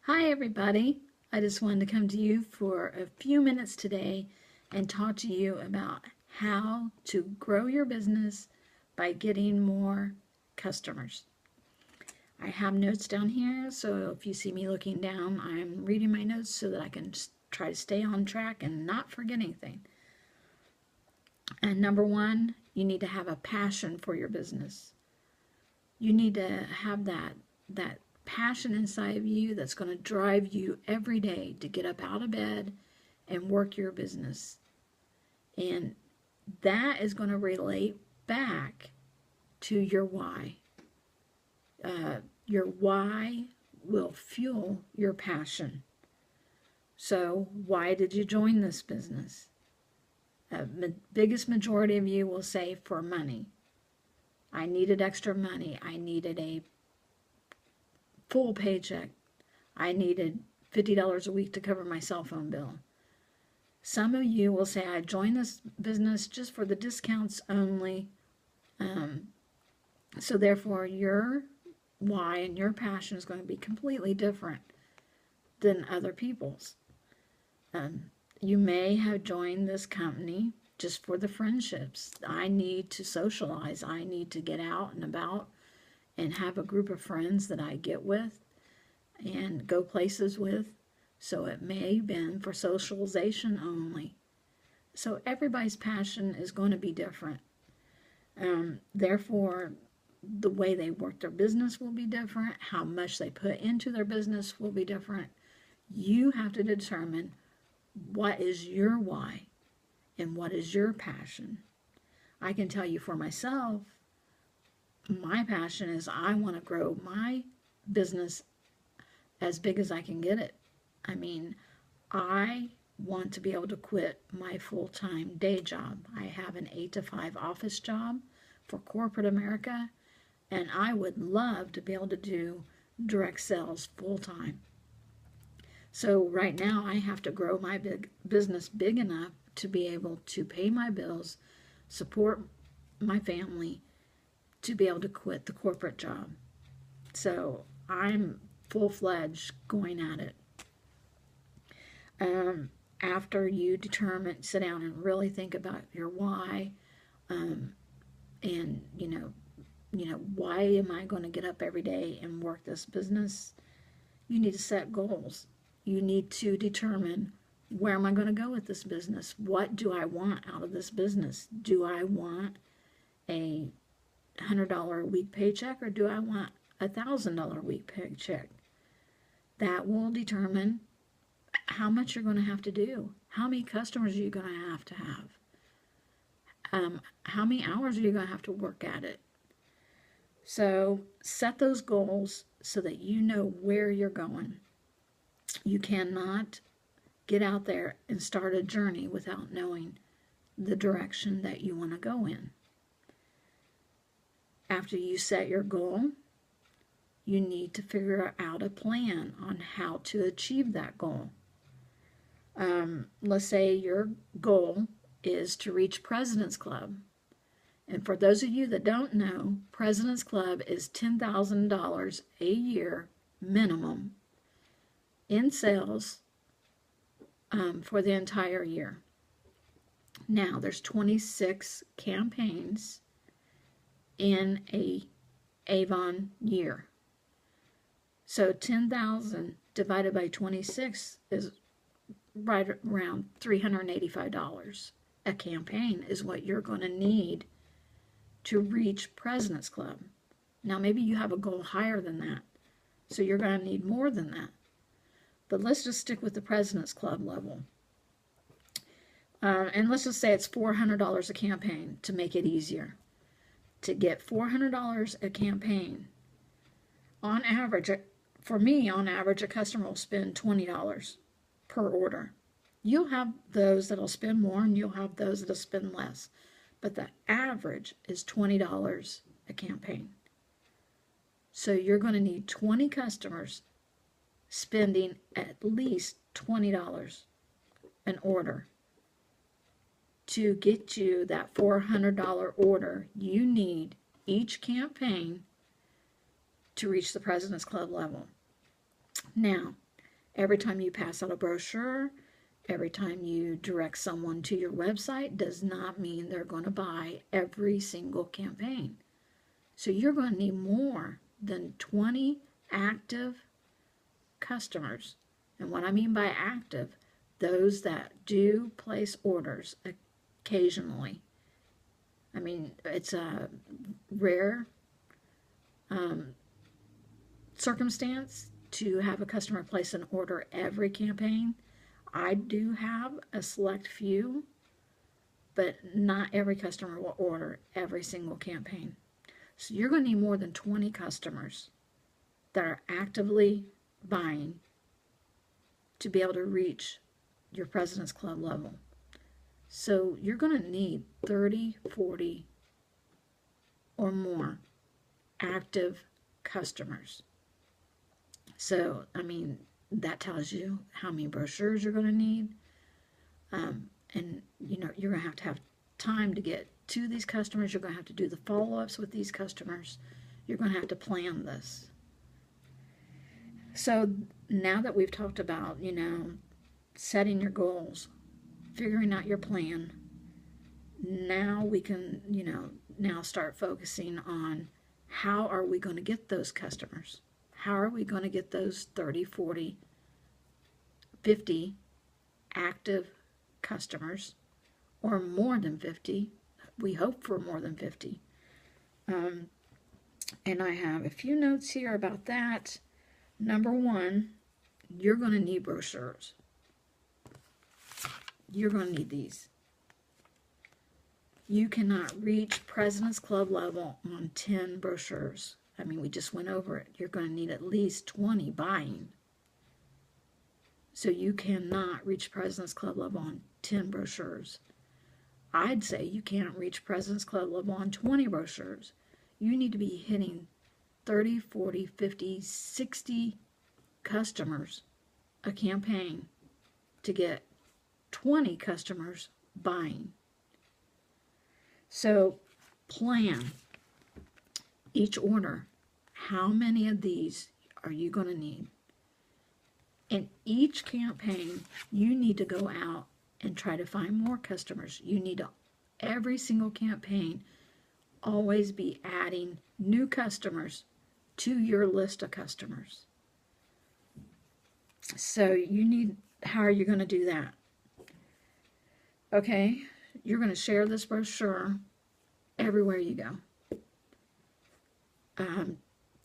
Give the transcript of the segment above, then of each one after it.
Hi everybody. I just wanted to come to you for a few minutes today and talk to you about how to grow your business by getting more customers. I have notes down here, so if you see me looking down, I'm reading my notes so that I can just try to stay on track and not forget anything. And number one, you need to have a passion for your business. You need to have that passion inside of you that's going to drive you every day to get up out of bed and work your business. And that is going to relate back to your why. Your why will fuel your passion. So, why did you join this business? The biggest majority of you will say for money. I needed extra money. I needed a full paycheck. I needed $50 a week to cover my cell phone bill. Some of you will say, I joined this business just for the discounts only. So therefore, your why and your passion is going to be completely different than other people's. You may have joined this company just for the friendships. I need to socialize. I need to get out and about and have a group of friends that I get with and go places with. So it may have been for socialization only. So everybody's passion is going to be different. Therefore, the way they work their business will be different. How much they put into their business will be different. You have to determine what is your why and what is your passion. I can tell you for myself, my passion is I want to grow my business as big as I can get it. I mean, I want to be able to quit my full-time day job. I have an 8 to 5 office job for corporate America, and I would love to be able to do direct sales full-time. So right now I have to grow my business big enough to be able to pay my bills, support my family, to be able to quit the corporate job. So I'm full-fledged going at it. After you determine, sit down and really think about your why, and why am I going to get up every day and work this business? You need to set goals. You need to determine, where am I going to go with this business? What do I want out of this business? Do I want a $100 a week paycheck, or do I want a $1,000 a week paycheck? That will determine how much you're going to have to do. How many customers are you going to have? How many hours are you going to have to work at it? So set those goals so that you know where you're going. You cannot get out there and start a journey without knowing the direction that you want to go in. After you set your goal, you need to figure out a plan on how to achieve that goal. Let's say your goal is to reach President's Club. And for those of you that don't know, President's Club is $10,000 a year minimum in sales for the entire year. Now, there's 26 campaigns in a Avon year. So 10,000 divided by 26 is right around $385. A campaign is what you're going to need to reach President's Club. Now, maybe you have a goal higher than that, so you're going to need more than that. But let's just stick with the President's Club level. And let's just say it's $400 a campaign to make it easier. To get $400 a campaign, on average, for me, on average, a customer will spend $20 per order. You'll have those that'll spend more, and you'll have those that'll spend less. But the average is $20 a campaign. So you're going to need 20 customers spending at least $20 an order to get you that $400 order you need each campaign to reach the President's Club level. Now, Every time you pass out a brochure, every time you direct someone to your website does not mean they're going to buy every single campaign. So you're going to need more than 20 active customers. And what I mean by active, those that do place orders occasionally. I mean, it's a rare circumstance to have a customer place an order every campaign. I do have a select few, but not every customer will order every single campaign. So you're going to need more than 20 customers that are actively buying to be able to reach your President's Club level. So you're going to need 30, 40, or more active customers. So, I mean, that tells you how many brochures you're going to need. And, you know, you're going to have time to get to these customers. You're going to have to do the follow-ups with these customers. You're going to have to plan this. So now that we've talked about, you know, setting your goals, figuring out your plan, now we can, you know, now start focusing on how are we going to get those customers? How are we going to get those 30, 40, 50 active customers, or more than 50? We hope for more than 50. And I have a few notes here about that. Number one, you're going to need brochures. You're going to need these. You cannot reach President's Club level on 10 brochures. I mean, we just went over it. You're going to need at least 20 buying. So you cannot reach President's Club level on 10 brochures. I'd say you can't reach President's Club level on 20 brochures. You need to be hitting 30, 40, 50, 60 customers a campaign to get 20 customers buying. So plan each order. How many of these are you going to need? In each campaign, you need to go out and try to find more customers. You need to, every single campaign, always be adding new customers to your list of customers. So you need, how are you going to do that? Okay, you're going to share this brochure everywhere you go.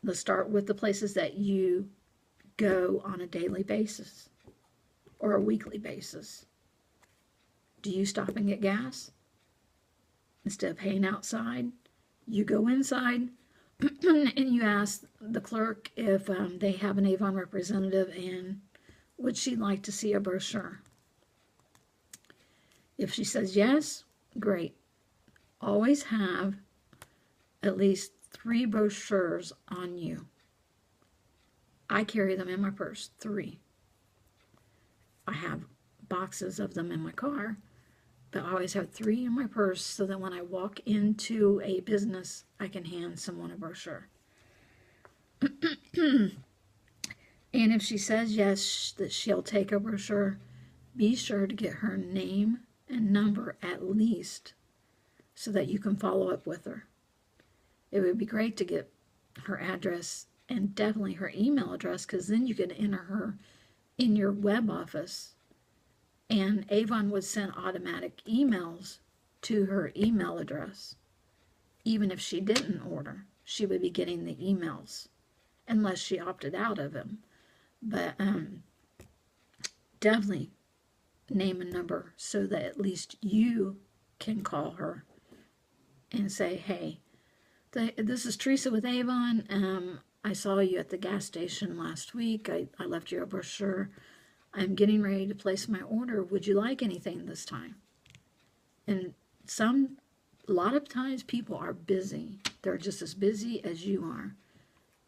Let's start with the places that you go on a daily basis or a weekly basis. Do you stop and get gas? Instead of paying outside, you go inside and you ask the clerk if they have an Avon representative and would she like to see a brochure? If she says yes, great. Always have at least 3 brochures on you. I carry them in my purse, 3. I have boxes of them in my car, but I always have 3 in my purse so that when I walk into a business, I can hand someone a brochure. And if she says yes, that she'll take a brochure, be sure to get her name and number at least so that you can follow up with her. It would be great to get her address and definitely her email address, because then you could enter her in your web office and Avon would send automatic emails to her email address. Even if she didn't order, she would be getting the emails unless she opted out of them. But definitely name and number so that at least you can call her and say, hey, this is Teresa with Avon. I saw you at the gas station last week. I left you a brochure. I'm getting ready to place my order. Would you like anything this time? And a lot of times people are busy. They're just as busy as you are.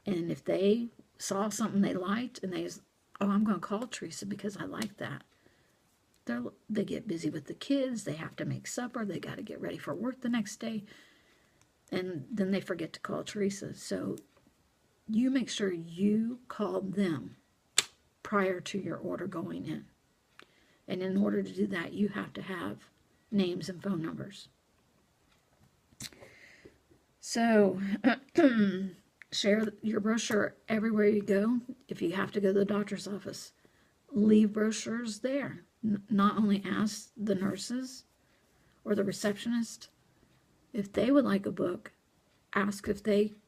And if they saw something they liked and I'm going to call Teresa because I like that. They get busy with the kids. They have to make supper. They got to get ready for work the next day. And then they forget to call Teresa. So you make sure you call them prior to your order going in. And in order to do that, you have to have names and phone numbers. So share your brochure everywhere you go. If you have to go to the doctor's office, leave brochures there. Not only ask the nurses or the receptionist if they would like a book, ask if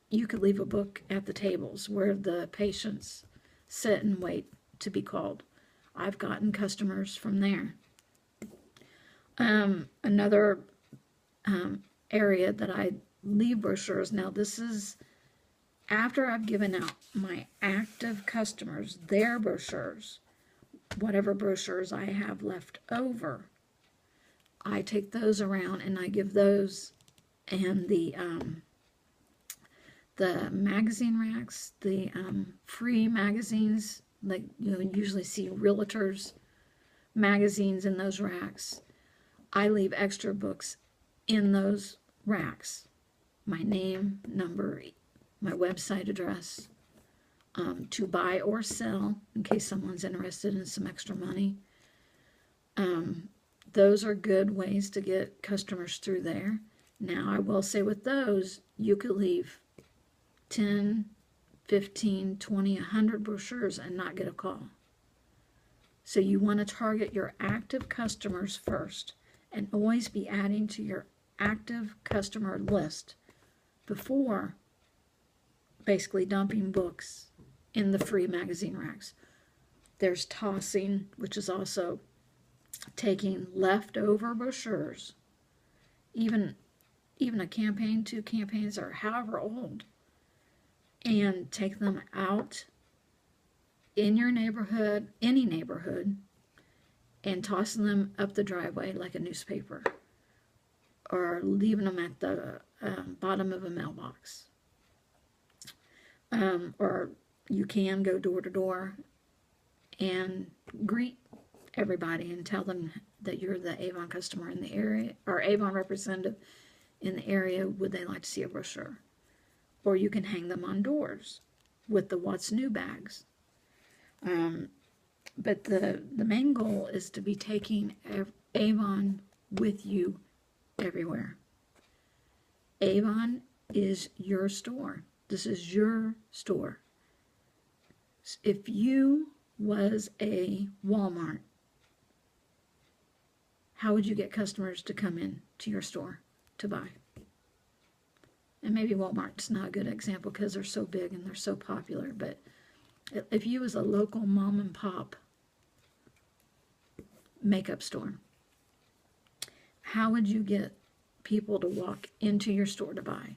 you could leave a book at the tables where the patients sit and wait to be called. I've gotten customers from there. Another area that I leave brochures, now this is after I've given out my active customers their brochures, whatever brochures I have left over, I take those around and I give those and the magazine racks, the free magazines, like you usually see realtors magazines in those racks. I leave extra books in those racks. My name, number, my website address, to buy or sell in case someone's interested in some extra money. Those are good ways to get customers through there. Now, I will say with those, you could leave 10, 15, 20, 100 brochures and not get a call. So you want to target your active customers first and always be adding to your active customer list before basically dumping books in the free magazine racks. There's tossing, which is also taking leftover brochures, even a campaign, 2 campaigns, or however old, and take them out in your neighborhood, any neighborhood, and tossing them up the driveway like a newspaper, or leaving them at the bottom of a mailbox. Or you can go door to door and greet everybody and tell them that you're the Avon customer in the area, or Avon representative in the area. Would they like to see a brochure? Or you can hang them on doors with the What's New bags. But the main goal is to be taking Avon with you everywhere. Avon is your store. This is your store. If you was a Walmart, how would you get customers to come in to your store to buy? And maybe Walmart's not a good example because they're so big and they're so popular, but if you was a local mom and pop makeup store, how would you get people to walk into your store to buy?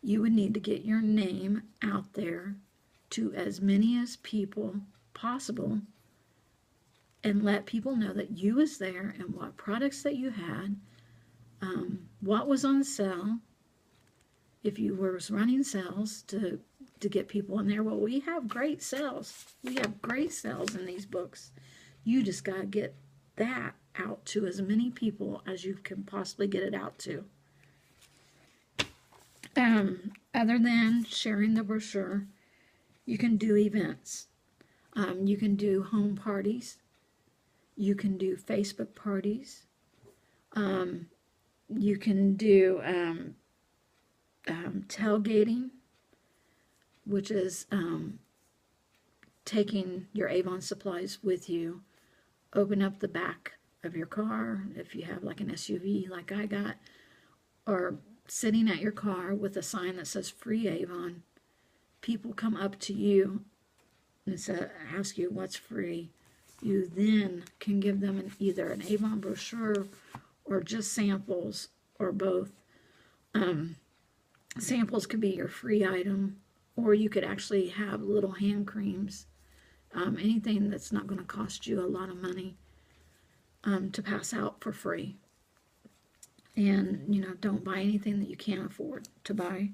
You would need to get your name out there to as many as people possible and let people know that you was there and what products that you had, what was on sale, if you were running sales to get people in there. Well, we have great sales. We have great sales in these books. You just got to get that out to as many people as you can possibly get it out to. Other than sharing the brochure, you can do events. You can do home parties. You can do Facebook parties. You can do tailgating, which is taking your Avon supplies with you. Open up the back of your car if you have like an SUV like I got, or sitting at your car with a sign that says free Avon. People come up to you and ask you what's free. You then can give them either an Avon brochure or just samples or both. Samples could be your free item, or you could actually have little hand creams, anything that's not going to cost you a lot of money to pass out for free. And, don't buy anything that you can't afford to buy.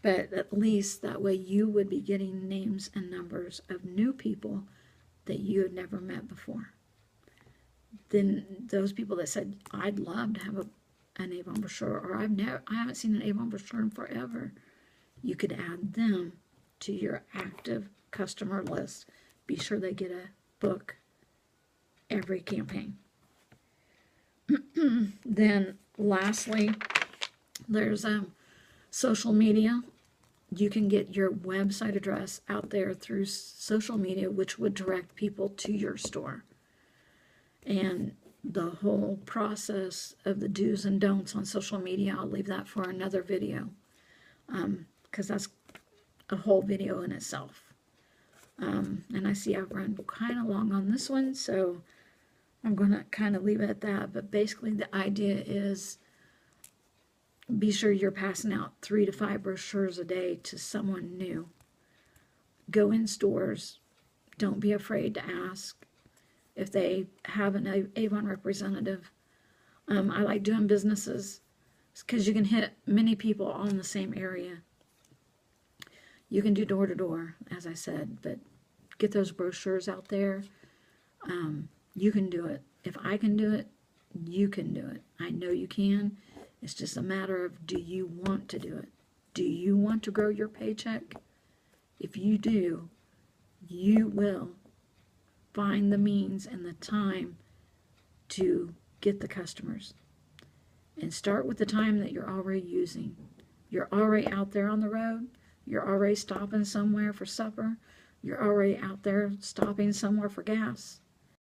But at least that way you would be getting names and numbers of new people that you had never met before. Then those people that said, I'd love to have an Avon brochure, or I haven't seen an Avon brochure in forever, you could add them to your active customer list. Be sure they get a book every campaign. Then lastly, there's social media. You can get your website address out there through social media, which would direct people to your store. And the whole process of the do's and don'ts on social media, I'll leave that for another video, because that's a whole video in itself. And I see I've run kind of long on this one, so I'm going to kind of leave it at that. But basically the idea is, be sure you're passing out 3 to 5 brochures a day to someone new. Go in stores. Don't be afraid to ask if they have an Avon representative. I like doing businesses because you can hit many people all in the same area. You can do door to door, as I said, but get those brochures out there. You can do it. If I can do it, you can do it. I know you can. It's just a matter of, do you want to do it? Do you want to grow your paycheck? If you do, you will find the means and the time to get the customers. And start with the time that you're already using. You're already out there on the road. You're already stopping somewhere for supper. You're already out there stopping somewhere for gas.